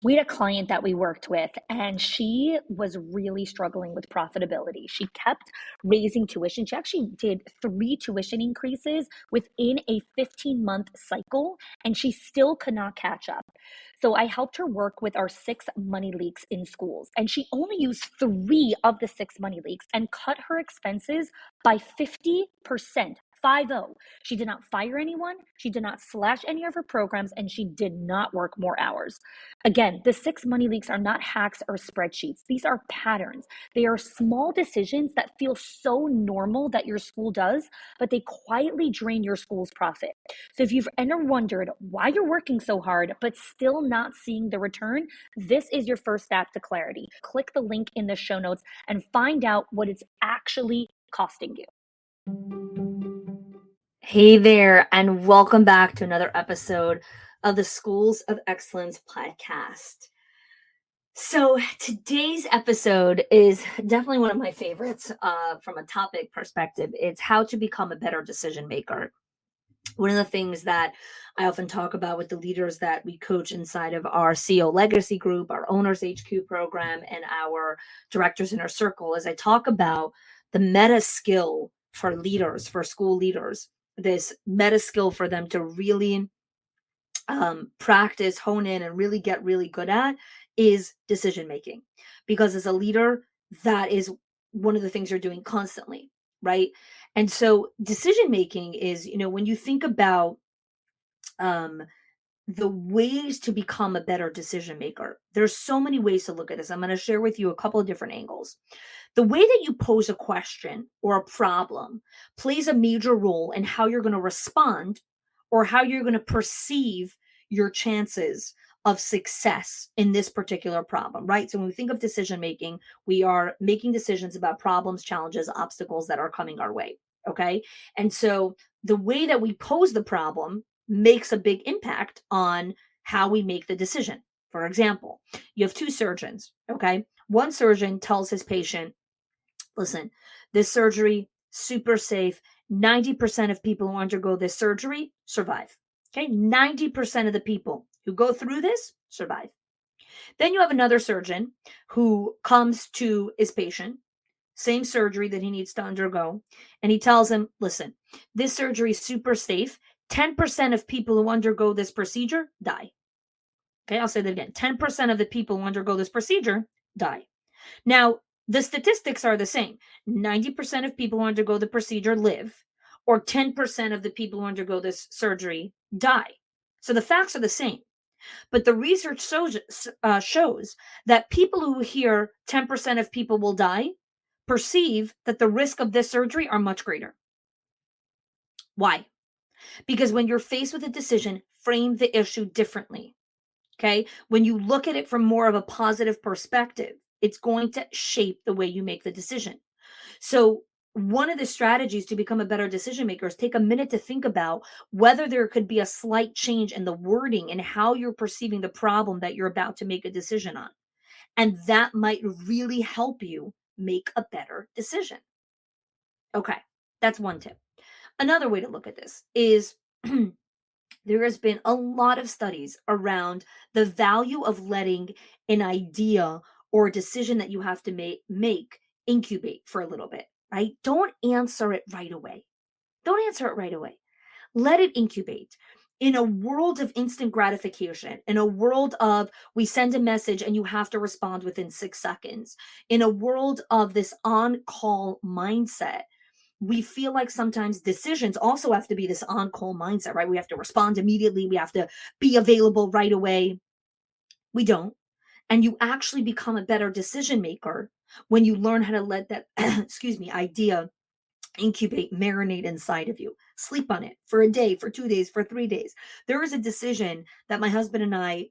We had a client that we worked with, and she was really struggling with profitability. She kept raising tuition. She actually did 3 tuition increases within a 15-month cycle, and she still could not catch up. So I helped her work with our 6 money leaks in schools, and she only used 3 of the 6 money leaks and cut her expenses by 50%. 50. She did not fire anyone. She did not slash any of her programs, and she did not work more hours. Again, the 6 money leaks are not hacks or spreadsheets. These are patterns. They are small decisions that feel so normal that your school does, but they quietly drain your school's profit. So if you've ever wondered why you're working so hard, but still not seeing the return, this is your first step to clarity. Click the link in the show notes and find out what it's actually costing you. Hey there, and welcome back to another episode of the Schools of Excellence podcast. So today's episode is definitely one of my favorites from a topic perspective. It's how to become a better decision maker. One of the things that I often talk about with the leaders that we coach inside of our CEO Legacy group, our Owners HQ program, and our Directors Inner Circle is I talk about the meta skill for leaders, for school leaders, this meta skill for them to really practice, hone in, and really get really good at is decision making. Because as a leader, that is one of the things you're doing constantly, right? And so decision making is, when you think about the ways to become a better decision maker, there's so many ways to look at this. I'm going to share with you a couple of different angles. The way that you pose a question or a problem plays a major role in how you're going to respond or how you're going to perceive your chances of success in this particular problem, right? So when we think of decision making, we are making decisions about problems, challenges, obstacles that are coming our way, okay? And so the way that we pose the problem makes a big impact on how we make the decision. For example, you have two surgeons, okay? One surgeon tells his patient, listen, this surgery, super safe. 90% of people who undergo this surgery survive. Okay, 90% of the people who go through this survive. Then you have another surgeon who comes to his patient, same surgery that he needs to undergo, and he tells him, listen, this surgery is super safe. 10% of people who undergo this procedure die. Okay, I'll say that again. 10% of the people who undergo this procedure die. Now, the statistics are the same. 90% of people who undergo the procedure live, or 10% of the people who undergo this surgery die. So the facts are the same. But the research shows that people who hear 10% of people will die perceive that the risk of this surgery are much greater. Why? Because when you're faced with a decision, frame the issue differently. Okay? When you look at it from more of a positive perspective, it's going to shape the way you make the decision. So one of the strategies to become a better decision maker is take a minute to think about whether there could be a slight change in the wording and how you're perceiving the problem that you're about to make a decision on. And that might really help you make a better decision. Okay, that's one tip. Another way to look at this is there has been a lot of studies around the value of letting an idea or a decision that you have to make incubate for a little bit, right? Don't answer it right away. Don't answer it right away. Let it incubate. In a world of instant gratification, in a world of we send a message and you have to respond within 6 seconds, in a world of this on-call mindset, we feel like sometimes decisions also have to be this on-call mindset, right? We have to respond immediately. We have to be available right away. We don't. And you actually become a better decision maker when you learn how to let that, idea incubate, marinate inside of you. Sleep on it for a day, for 2 days, for 3 days. There is a decision that my husband and I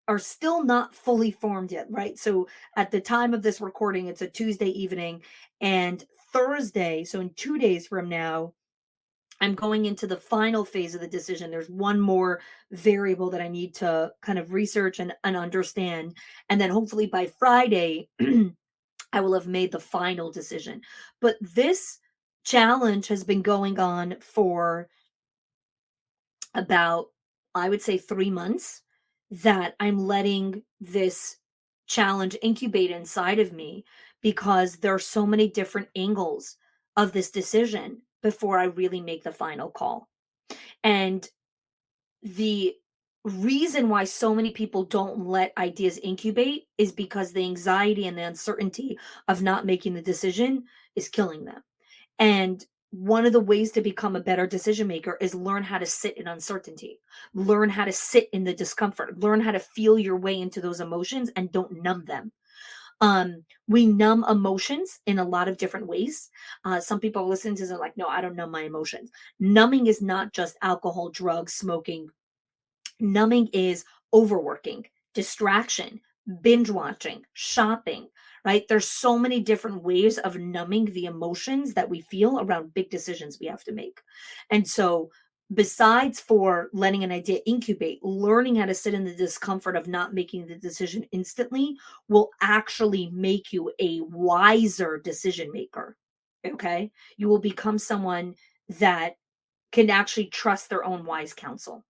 are still not fully formed yet, right? So at the time of this recording, it's a Tuesday evening, and Thursday, so in 2 days from now, I'm going into the final phase of the decision. There's one more variable that I need to kind of research and understand. And then hopefully by Friday, I will have made the final decision. But this challenge has been going on for about, I would say, 3 months. that I'm letting this challenge incubate inside of me because there are so many different angles of this decision before I really make the final call. And the reason why so many people don't let ideas incubate is because the anxiety and the uncertainty of not making the decision is killing them. And one of the ways to become a better decision maker is learn how to sit in uncertainty, learn how to sit in the discomfort, learn how to feel your way into those emotions and don't numb them. We numb emotions in a lot of different ways. Some people listen to this and like, no, I don't numb my emotions. Numbing is not just alcohol, drugs, smoking. Numbing is overworking, distraction, binge watching, shopping, right? There's so many different ways of numbing the emotions that we feel around big decisions we have to make. And so, besides for letting an idea incubate, learning how to sit in the discomfort of not making the decision instantly will actually make you a wiser decision maker. Okay. You will become someone that can actually trust their own wise counsel.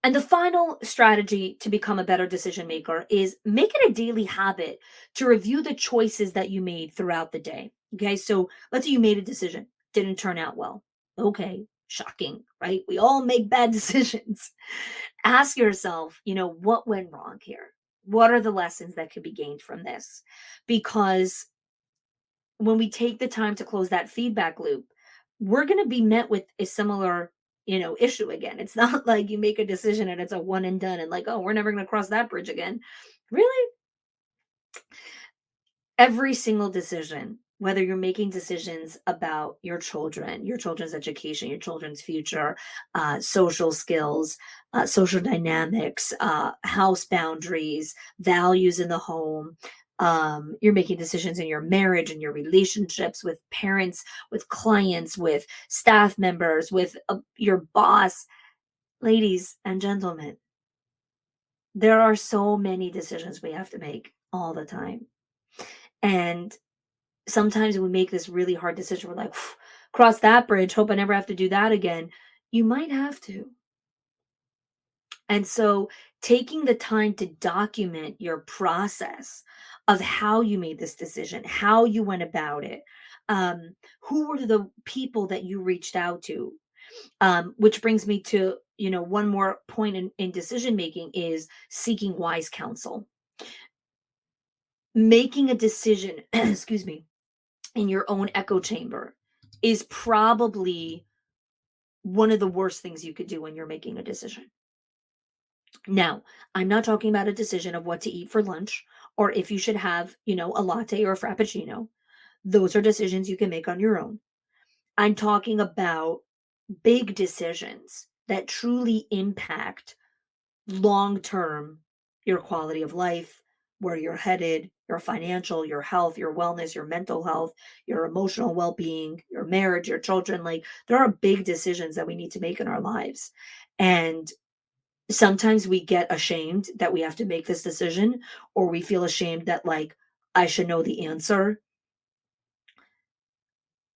And the final strategy to become a better decision maker is make it a daily habit to review the choices that you made throughout the day. Okay, so let's say you made a decision, didn't turn out well. Okay, shocking, right? We all make bad decisions. Ask yourself, what went wrong here? What are the lessons that could be gained from this? Because when we take the time to close that feedback loop, we're going to be met with a similar, issue again. It's not like you make a decision and it's a one and done and like, oh, we're never going to cross that bridge again. Really? Every single decision, whether you're making decisions about your children, your children's education, your children's future, social skills, social dynamics, house boundaries, values in the home. You're making decisions in your marriage and your relationships with parents, with clients, with staff members, with your boss. Ladies and gentlemen, there are so many decisions we have to make all the time. And sometimes we make this really hard decision. We're like, cross that bridge, hope I never have to do that again. You might have to. And so taking the time to document your process of how you made this decision, how you went about it, who were the people that you reached out to, which brings me to, one more point in decision making is seeking wise counsel. Making a decision, excuse me, in your own echo chamber is probably one of the worst things you could do when you're making a decision. Now, I'm not talking about a decision of what to eat for lunch or if you should have, a latte or a frappuccino. Those are decisions you can make on your own. I'm talking about big decisions that truly impact long term your quality of life, where you're headed, your financial, your health, your wellness, your mental health, your emotional well being, your marriage, your children. Like, there are big decisions that we need to make in our lives. And sometimes we get ashamed that we have to make this decision, or we feel ashamed that, like, I should know the answer.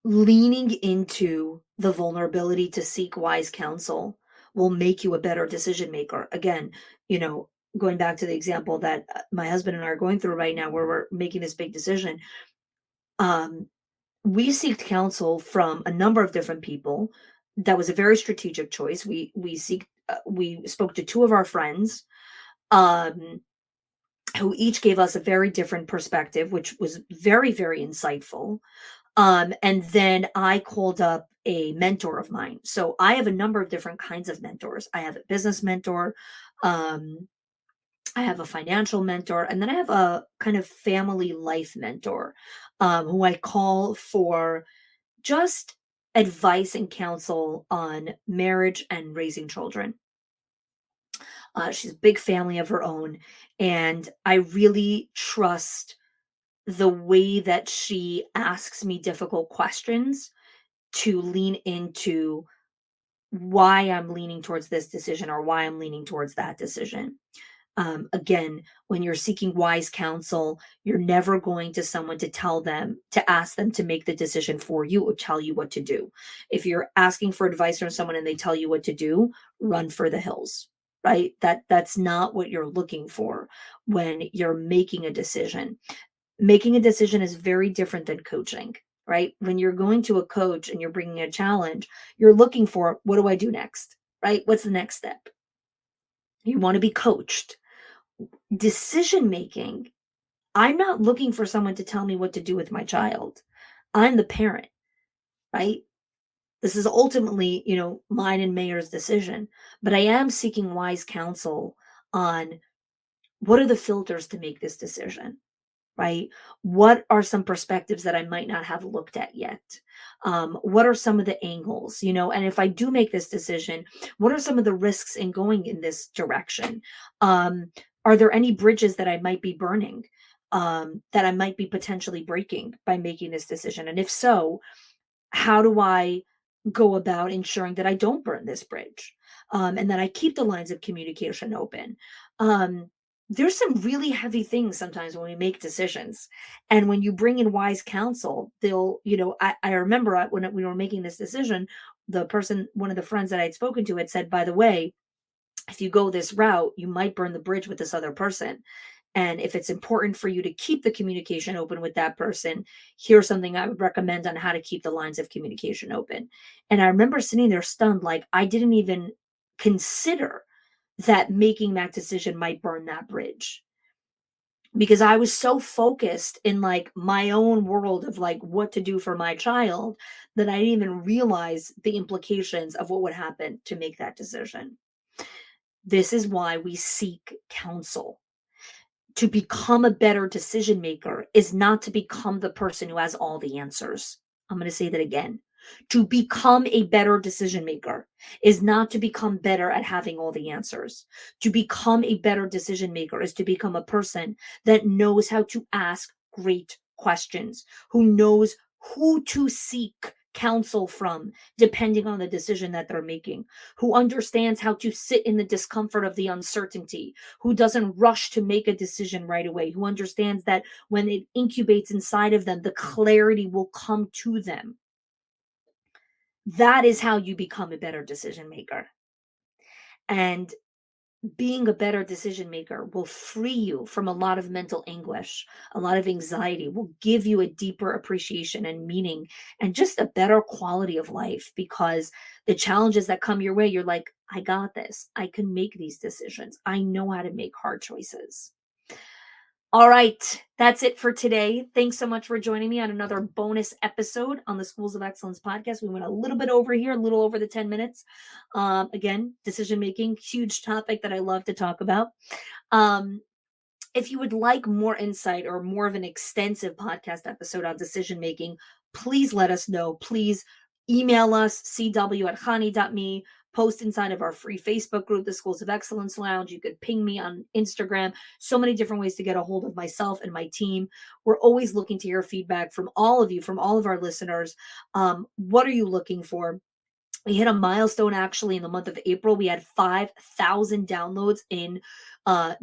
Leaning into the vulnerability to seek wise counsel will make you a better decision maker. Again, you know, going back to the example that my husband and I are going through right now, where we're making this big decision, um, we seeked counsel from a number of different people. That was a very strategic choice. We spoke to two of our friends, um, who each gave us a very different perspective, which was very, very insightful. And then I called up a mentor of mine. So I have a number of different kinds of mentors. I have a business mentor, um, I have a financial mentor, and then I have a kind of family life mentor, who I call for just advice and counsel on marriage and raising children. She's a big family of her own, and I really trust the way that she asks me difficult questions to lean into why I'm leaning towards this decision or why I'm leaning towards that decision. Again, when you're seeking wise counsel, you're never going to someone to ask them to make the decision for you or tell you what to do. If you're asking for advice from someone and they tell you what to do, run for the hills. right? That's not what you're looking for when you're making a decision. Making a decision is very different than coaching, right? When you're going to a coach and you're bringing a challenge, you're looking for, what do I do next? Right? What's the next step? You want to be coached. Decision making, I'm not looking for someone to tell me what to do with my child. I'm the parent, right? This is ultimately, mine and Mayor's decision, but I am seeking wise counsel on what are the filters to make this decision, right? What are some perspectives that I might not have looked at yet? What are some of the angles, and if I do make this decision, what are some of the risks in going in this direction? Um, are there any bridges that I might be burning, that I might be potentially breaking by making this decision? And if so, how do I go about ensuring that I don't burn this bridge, and that I keep the lines of communication open? Um, there's some really heavy things sometimes when we make decisions, and when you bring in wise counsel, they'll, I remember when we were making this decision, one of the friends that I had spoken to had said, by the way, if you go this route, you might burn the bridge with this other person. And if it's important for you to keep the communication open with that person, here's something I would recommend on how to keep the lines of communication open. And I remember sitting there stunned, like I didn't even consider that making that decision might burn that bridge, because I was so focused in like my own world of like what to do for my child that I didn't even realize the implications of what would happen to make that decision. This is why we seek counsel. To become a better decision maker is not to become the person who has all the answers. I'm going to say that again. To become a better decision maker is not to become better at having all the answers. To become a better decision maker is to become a person that knows how to ask great questions, who knows who to seek counsel from, depending on the decision that they're making, who understands how to sit in the discomfort of the uncertainty, who doesn't rush to make a decision right away, who understands that when it incubates inside of them, the clarity will come to them. That is how you become a better decision maker. And being a better decision maker will free you from a lot of mental anguish, a lot of anxiety, will give you a deeper appreciation and meaning and just a better quality of life, because the challenges that come your way, you're like, I got this. I can make these decisions. I know how to make hard choices. All right, that's it for today. Thanks so much for joining me on another bonus episode on the Schools of Excellence podcast. We went a little bit over here, a little over the 10 minutes. Again, decision making, huge topic that I love to talk about. Um, if you would like more insight or more of an extensive podcast episode on decision making, please let us know. Please email us, cw@khani.me, post inside of our free Facebook group, the Schools of Excellence Lounge. You could ping me on Instagram. So many different ways to get a hold of myself and my team. We're always looking to hear feedback from all of you, from all of our listeners. What are you looking for? We hit a milestone actually in the month of April. We had 5,000 downloads in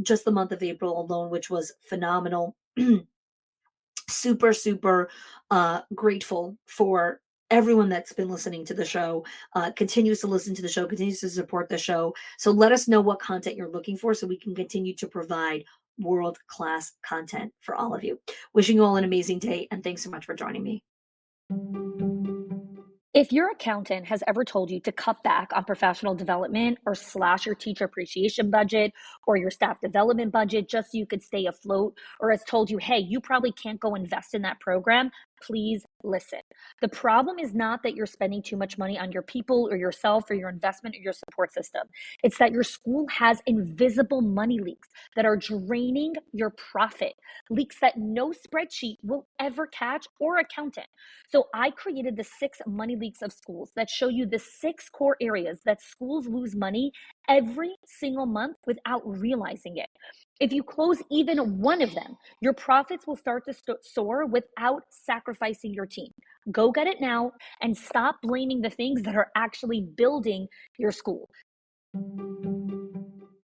just the month of April alone, which was phenomenal. Super, super grateful for everyone that's been listening to the show, continues to listen to the show, continues to support the show. So let us know what content you're looking for so we can continue to provide world-class content for all of you. Wishing you all an amazing day, and thanks so much for joining me. If your accountant has ever told you to cut back on professional development or slash your teacher appreciation budget or your staff development budget just so you could stay afloat, or has told you, hey, you probably can't go invest in that program, please listen. The problem is not that you're spending too much money on your people or yourself or your investment or your support system. It's that your school has invisible money leaks that are draining your profit, leaks that no spreadsheet will ever catch or accountant. So I created the 6 money leaks of schools that show you the 6 core areas that schools lose money every single month without realizing it. If you close even one of them, your profits will start to soar without sacrificing your team. Go get it now and stop blaming the things that are actually building your school.